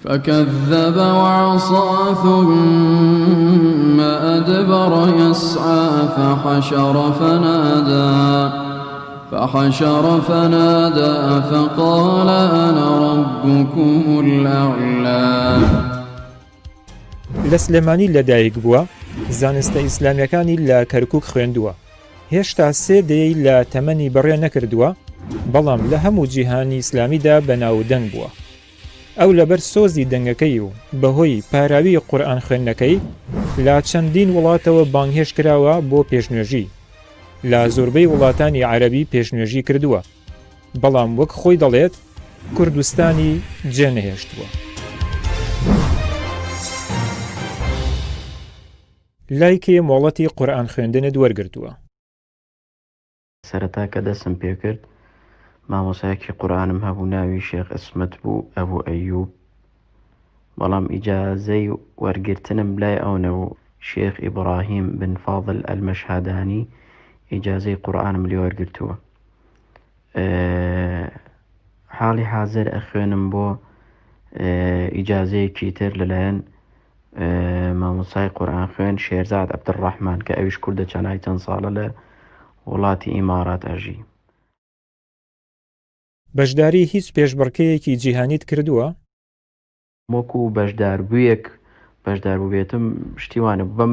فكذب وعصى ثم أدبر يسعى فحشر فنادى فقال أنا ربكم الأعلى. لە سلێمانی لەدایک بووە، زانستە ئیسلامیەکانی لە کەرکووک خوێندووە. هێشتا 3 دەی لە تەمەنی بەڕێ نەکردووە، بەڵام لە هەموو جیهانی ئیسلامیدا بەناودەنگ بووە. ئەو لەبەر سۆزی دەنگەکەی و بەهۆی پاراوی قورئان خوێندنەکەی لە چەندین وڵاتەوە بانگهێش کراوە بۆ پێشنوێژی. لە زۆربەی وڵاتانی عەرەبی پێشنوێژی کردووە، بەڵام وەک خۆی دەڵێت کوردستانی جێنەهێشتووە. لایکێ مۆڵەتی قورئان خوێندنت وەرگرتووە. سەرەتا کە دەستم پێ کرد مامۆسایەکی قورئانم هەبوو، ناوی شێخ ئەسمەت بوو، ئەبوو ئەیوب، بەڵام ئیجازەی وەرگرتنم لای ئەو نەبوو. شێخ ئیبراهیم بن فاضل ئەلمەشهادانی ئیجازەی قورئانم لێ وەرگرتووە. حاڵی حازر ئەخوێنم بۆ ئیجازەیەکی تر لەلایەن مامۆسای قورئان خوێن شێرزاد عەبدوڕەحمان کە ئەویش کوردە چەنای چەند ساڵە لە وڵاتی ئیمارات ئەژی. بەشداری هیچ پێشبڕکێیەکی جیهانیت کردووە؟ وەکو بەشدار بووبێتم شتیوانە بە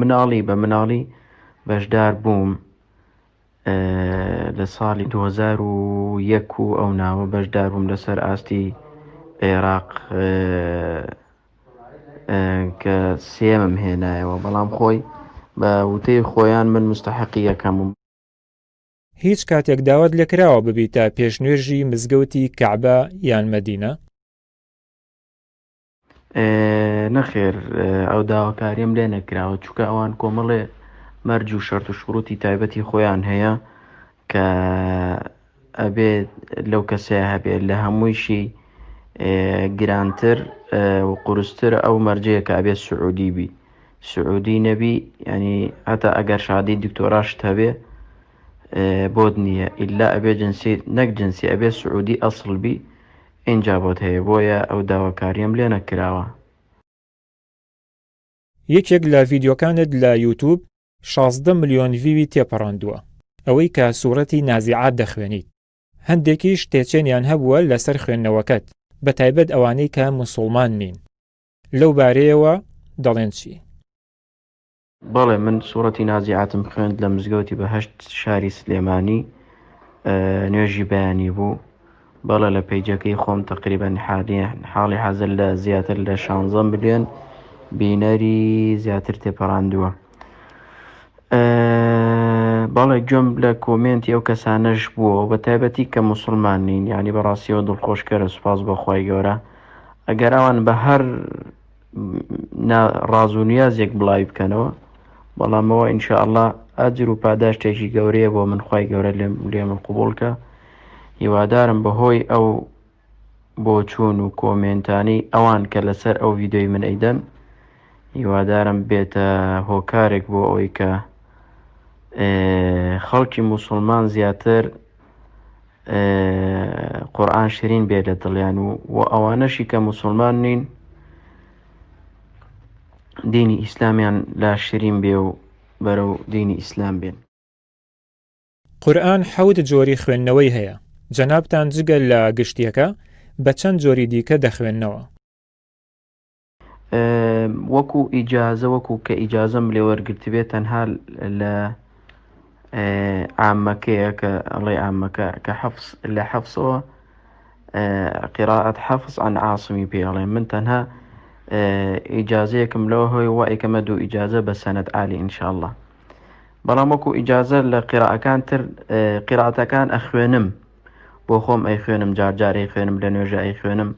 مناڵی بەشدار بووم لە ساڵی 2001 و ئەو ناوە بەشدار بووم لەسەر ئاستی عێراق کە سێمم هێنایەوە، بەڵام خۆی بە وتەی خۆیان من مستحقی یەکەمم. هیچ کاتێک داوات لێکراوە ببیتە پێشنوێژی مزگەوتی کەعبە یان مەدینە؟ نەخێر، ئەو داواکاریم لێ نەکراوە، چونکە ئەوان کۆمەڵێ مەرج و شەرت و شروتی تایبەتی خۆیان هەیە کە ئەبێت لەو کەسەیە هەبێت لە هەموویشی گرانتر و قورستر ئەو مەرجەیە کە ئەبێت سعودی بی. سعودی نەبی ینی هەتا ئەگەر شادی دکتۆراشت هەبێ بۆت نییە، ئیلا ئەبێ جنسی نەک جنسی ئەبێ سعودی ئەسڵ بی، اینجا بۆت هەیە، بۆیە ئەو داواکاریم لێ نەکراوە. یەکێک لە ڤیدیۆکانت لە یوتیوب 16 ملیۆن ڤیوی تێپەڕاندووە، ئەوەی کە سوورەتی نازیعات دەخوێنیت. هەندێکیش تێچێنیان هەبووە لەسەر خوێندنەوەکەت، بەتایبەت ئەوانەی کە موسڵمان نین. لەو بارەیەوە دەڵێن چی؟ بەڵێ، من سوورەتی نازیعاتم خوێند لە مزگەوتی بەهەشت شاری سلێمانی، نوێژی بەیانی بوو. بەڵێ لە پەیجەکەی خۆم تقریبەن حاڵی حەزر لە زیاتر لە 16 ملیۆن بینەری زیاتر تێپەڕاندووە. بەڵێ گوێم لە کۆمنتی ئەو کەسانەش بووە، بە تایبەتی کە موسڵمان نین، یعنی بەڕاستیەوە دڵخۆشکەرە، سوپاس بەخوای گەورە. ئەگەر ئەوان بە هەر ڕاز و نیازێک بڵاوی بکەنەوە، بەڵامەوە ئینشاءالله ئەجر و پاداشتێکی گەورەیە بۆ من، خوای گەورە لێ من قوبوڵکە. هیوادارم بەهۆی ئەو بۆچوون و کۆمنتانی ئەوان کە لەسەر ئەو ڤیدیۆی من ئەیدەن، هیوادارم بێتە هۆکارێک بۆ ئەوەی کە خەڵکی موسڵمان زیاتر قورئان شیرین بێت لە دڵیان و ئەوانەشی کە موسڵمان نین دینی ئیسلامیان لا شیرین بێ و بەرەو دینی ئیسلام بێن. قورئان 7 جۆری خوێندنەوەی هەیە. جەنابتان جگە لە گشتیەکە بە چەند جۆری دیکە دەخوێننەوە؟ وەکو ئیجازە، وەکو کە ئیجازەم لێ وەرگرتبێت تەنها لە عامەکەیە کە ئەڵێ عامەکە کە لە حەفسەوە قراءة حەفس عن عاصمی پێڵێ. من تەنها ئیجازەیەکم لەوە هۆی وایکەمە 2 ئیجازە بە سەنەد عالی ئینشاءالله. بەڵام وەکو ئیجازە لە قراءەکان تر قراءەتەکان ئەخوێنم، بۆ خۆم ئەیخوێنم، جارجارەی خوێنم، لە نوێژە ئەیخوێنم،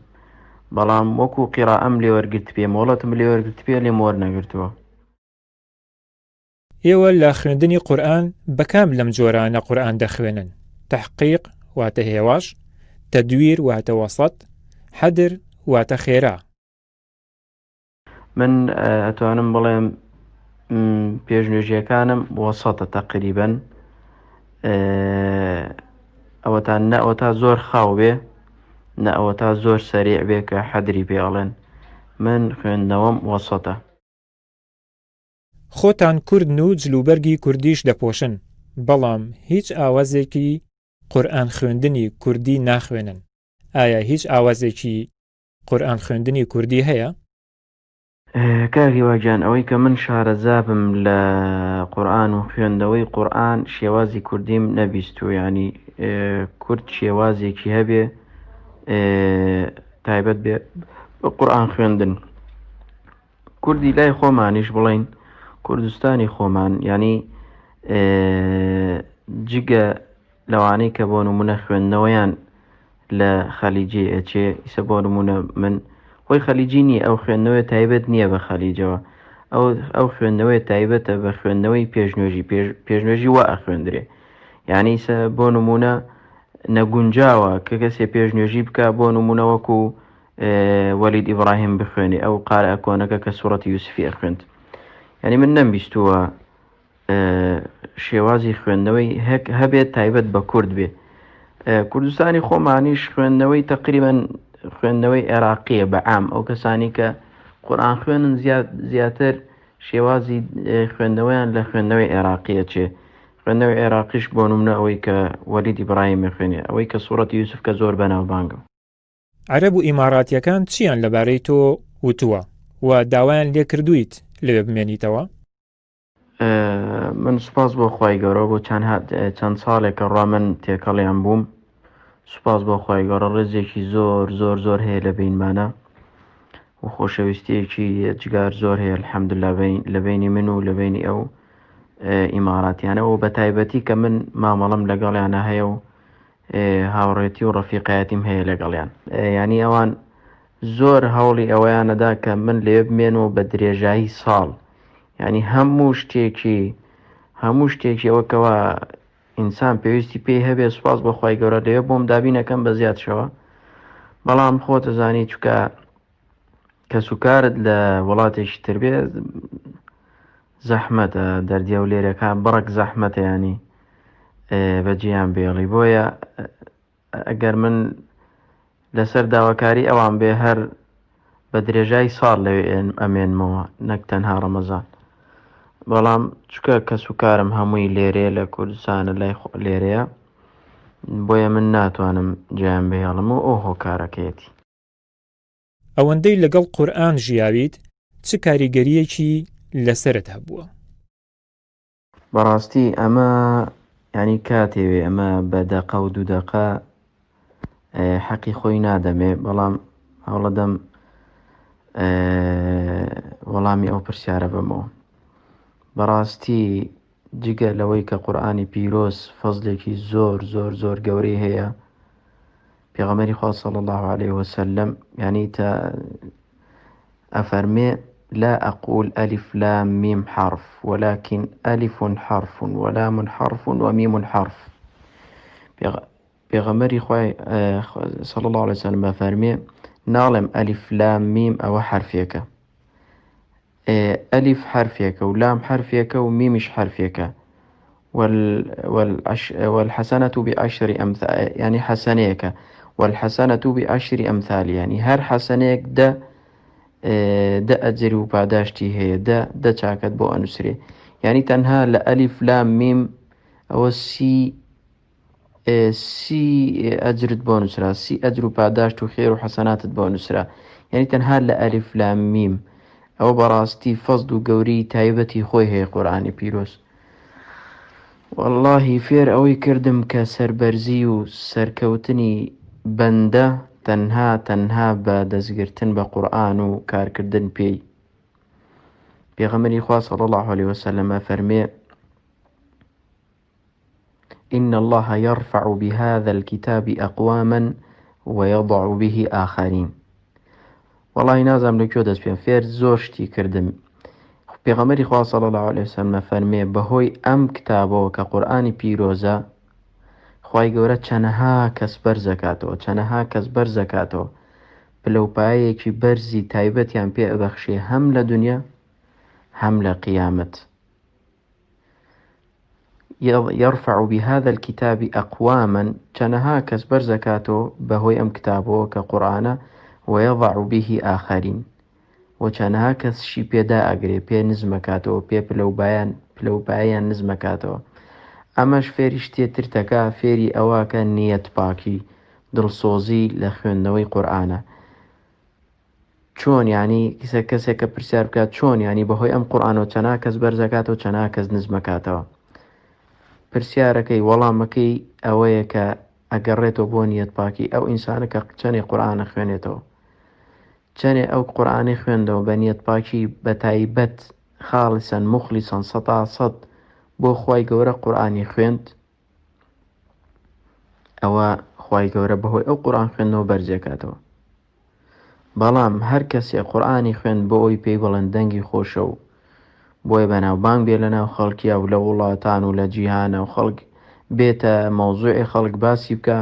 بەڵام وەکو قراءەم لێ وەرگرت پێ، مۆڵەتم لێ وەرگرت پێ، لێم وەرنەگرتووە. ئێوە لە خوێندنی قورئان بە کام لەم جۆرانە قورئان دەخوێنن؟ تەحقیق واتە هێواش، تەدویر واتە وەسەط، حەدر واتە خێرا. من ئەتوانم بڵێم پێشنوێژیەکانم وەسەطە تەقریبەن، ئەوەتان نە ئەوە تا زۆر خاو بێ، نە ئەوە تا زۆر سەریع بێ کە حەدری پێڵێن، من خوێندنەوەم وەسەتە. خۆتان کوردن و جلوبەرگی کوردیش دەپۆشن، بەڵام هیچ ئاوازێکی قورئان خوێندنی کوردی ناخوێنن. ئایا هیچ ئاوازێکی قورئان خوێندنی کوردی هەیە؟ کاکی واگیان، ئەوەی کە من شارەزابم لە قورئان و خوێندنەوەی قورئان شێوازی کوردیم نەبیست و ینی کورد شێوازێکی هەبێ تایبەت بێ بە قورئان خوێندن. کوردی لای خۆمانیش بڵین کوردستانی خۆمان، ینی جگە لەوانەی کە بۆ نمونە خوێندنەوەیان لە خەلیجێ ئەچێ، ئیسە بۆ نمونە من خۆی خەلیجی نییە، ئەو خوێندنەوەی تایبەت نییە بە خەلیجەوە، ئەو خوێندنەوەی تایبەتە بە خوێندنەوەی پێشنوێژی، پێشنوێژی وا ئەخوێندرێ. یعنی ئیسە بۆ نمونە نەگونجاوە کە کەسێ پێشنوێژی بکە، بۆ نمونە وەکو وەلید ئیبراهیم بخوێنێ ئەو قارە کۆنەکە کە سوورەتی یوسفی ئەخوێند. ینی من نەمبیستووە شێوازی خوێندنەوەی هەبێت تایبەت بە کورد بێ. کوردستانی خۆمانیش خوێندنەوەی تقریبەن خوێندنەوەی عێراقیە بەعام، ئەو کەسانی کە قورئان خوێنن زیاتر شێوازی خوێندنەوەیان لە خوێندنەوەی عێراقیە چێ. خوێندنەوەی عێراقیش بۆ نمونە ئەوەی کە وەلید ئیبراهیم خوێنێ، ئەوەی کە سوورەتی یوسف کە زۆر بەناوبانگە. عەرەب و ئیماراتیەکان چیان لەبارەی تۆ وتووە و داوایان لێ کردوویت لەوێ بمێنیتەوە؟ من سوپاس بۆ خوای گەورە بۆ چەند ساڵێکە ڕوا من تێکەڵیان بووم. سوپاس بۆ خوای گەورە، ڕێزێکی زۆر زۆر زۆر هەیە لە بینمانە و خۆشەویستیەکی جگار زۆر هەیە الحەمدوللا لە بینی من و لە بینی ئەو ئیماراتیانە و بە تایبەتی کە من مامەڵەم لەگەڵیانە هەیە و هاوڕێتی و ڕەفیقایەتیم هەیە لەگەڵیان. ینی ئەوان زۆر هەوڵی ئەوەیانەدا کە من لێ بمێنەوە بە درێژایی ساڵ، ینی هەموو شتێکی ئەوەکەوە ئینسان پێویستی پێی هەبێ سوپاس بۆ خوای گەورە لێوێ بۆم دابینەکەم بە زیادشەوە. بەڵام خۆتە زانی چکە کە سوکارت لە وڵاتێکی تر بێ زەحمەتە، دەردیە و لێرەکان بڕک زەحمەتە، ینی بەجیان بێڵی. بۆیە ئەگەر من لەسەر داواکاری ئەوان بێ هەر بە درێژای ساڵ لەوێ ئەمێنمەوە، نەک تەنها ڕەمەزان. بەڵام چکە کە سوکارم هەمووی لێرێ لە کوردستانە لای لێرەیە، بۆیە من ناتوانم جیان بهێڵم و ئەو هۆکارەکەیەتی. ئەوەندەی لەگەڵ قورئان ژیاویت، چ کاریگەریەکی لەسەرت هەبووە؟ بەڕاستی ئەمە ینی کاتێوێ ئەمە بە دەقە و دوو دەقە حەقی خۆی نادەمێ، بەڵام هەوڵەدەم وەڵامی ئەو پرسیارە بمەوە. بەڕاستی جگە لەوەی کە قورئانی پیرۆز فەزلێکی زۆر زۆر زۆر گەورەی هەیە، پێغەمبەری خوا صلی الله عليه وسلم ینی تا ئەفەرمێ لا أقول ألف لام ميم حرف ولكن ألف حرف ولام حرف وميم حرف. پێغەمبەری خوای صلی الله عليه وسلم ئەفەرمێ ناڵێم ئەلیف لام میم ئەوە حرفێکە، ئەلیف حرفێکە و لام حرفێکە و میمیش حرفێکە، والحسنة بعشر أمثال، يعني حسنيك والحسنة بعشر أمثال، يعني هر حسنيك ده أجر وبعداشتي هي ده چاكت بو أنسري، يعني تنها لألف لام ميم أو سي أجرت بونسرا، سي أجر وبعداشت وخير وحسنات بونسرا، يعني تنها لألف لام ميم أو براستي فضل وقوري تايبتي خوي هي قرآني بيروس. والله فێر ئەوەی کردم کە سەربەرزی و سەرکەوتنی بەندە تەنها بە دەستگرتن بە قورئان و کارکردن پێی. پێغەمبەری خوا صلی الله عليه وسلم فەرمێ إن الله يرفع بهذا الكتاب أقواما ويضع به آخرين. والله نازم لەکوێ دەست پێم فێر زۆر شتی کردم. پێغەمبەری خوا صلی الله عليه وسلم فەرمێ بەهۆی ئەم کتابەوە کە قورئانی پیرۆزە خوای گەورە چەندەها کەس بەرز دەکاتەوە پلەپایەکی بەرزی تایبەتیان پێ ئەبەخشێ هەم لە دونیا هەم لە قیامەت. يرفع بهذا الكتاب أقواما چەندەها کەس بەرز دەکاتەوە بەهۆی ئەم کتابەوە کە قورئانە ويضع به آخرين و چەندەها کەسشی پێدا ئەگرێ پێ نزمەکاتەوە پێ پلەپایان نزمەکاتەوە. ئەمەش فێری شتێترتەکە فێری ئەوەکە نیەت پاکی دڵسۆزی لە خوێندنەوەی قورئانە. چۆن ینی کەسێکە پرسیار بکات چۆن ینی بەهۆی ئەم قورئانەوە چەنا کەس بەرزەکاتەوە چەنا کەس نزمەکاتەوە. پرسیارەکەی وەڵامەکەی ئەوەیە کە ئەگەڕێتەوە بۆ نیەت پاکی ئەو ئینسانە کە چەندێک قورئانە خوێنێتەوە چەندێ ئەو قورئانەی خوێندەوە بە نیەت پاکی بە تایبەت خاڵسەن مخلیسەن 100% بۆ خوای گەورە قورئانی خوێند ئەوە خوای گەورە بەهۆی ئەو قورئان خوێندنەوە بەرزێکاتەوە. بەڵام هەر کەسێک قورئانی خوێند بۆ ئەوی پێی بڵێن دەنگی خۆشە و بۆیە بەناوبانگ بێ لەناو خەڵکیە و لە وڵاتان و لە جیهانە و خەڵک بێتە مەوزوعی خەڵک باسی بکە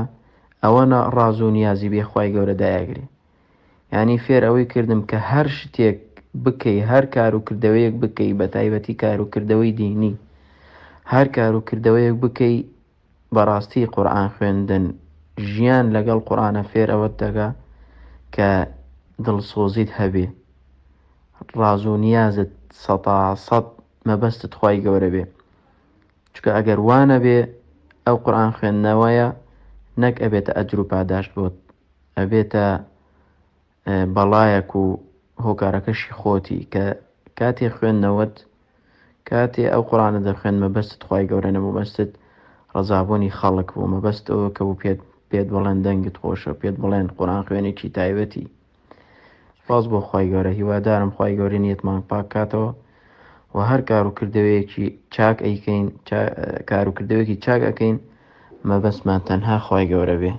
ئەوە ڕاز و نیازی بێ خوای گەورە دایەگرێ. ینی فێر ئەوەی کردم کە هەر شتێک بکەی هەر کار و کردەوەیەک بکەی بە تایبەتی کار و کردەوەی دینی هەر کار و کردەوەیەک بکەی بەڕاستی قورئان خوێندن ژیان لەگەڵ قورئانە فێر ئەوەت دەکا کە دڵسۆزیت هەبێ ڕاز و نیازت 100% مەبەستت خوای گەورە بێ. چکە ئەگەر وانە بێ ئەو قورئان خوێندنەوەیە نەک ئەبێتە ئەجر و پاداش بۆت ئەبێتە بەڵایەک و هۆکارەکەشی خۆتی کە کاتێ خوێندنەوەت کاتێ ئەو قورئانە دەخوێن مەبەستت خوای گەورە نەبوو مەبەستت ڕەزابوونی خەڵک بوو مەبەست ئەوە کە بوو پێت بڵێن دەنگت خۆشە پێت بڵێن قورئان خوێنێکی تایبەتی. سپاس بۆ خوای گەورە هیوادارم خوای گەورە نیەتمان پاک کاتەوە و هەر کار و کردەوەیەکی چاک ئەیکەین کار و کردەوەیەکی چاک ئەەکەین مەبەستمان تەنها خوای گەورە بێ.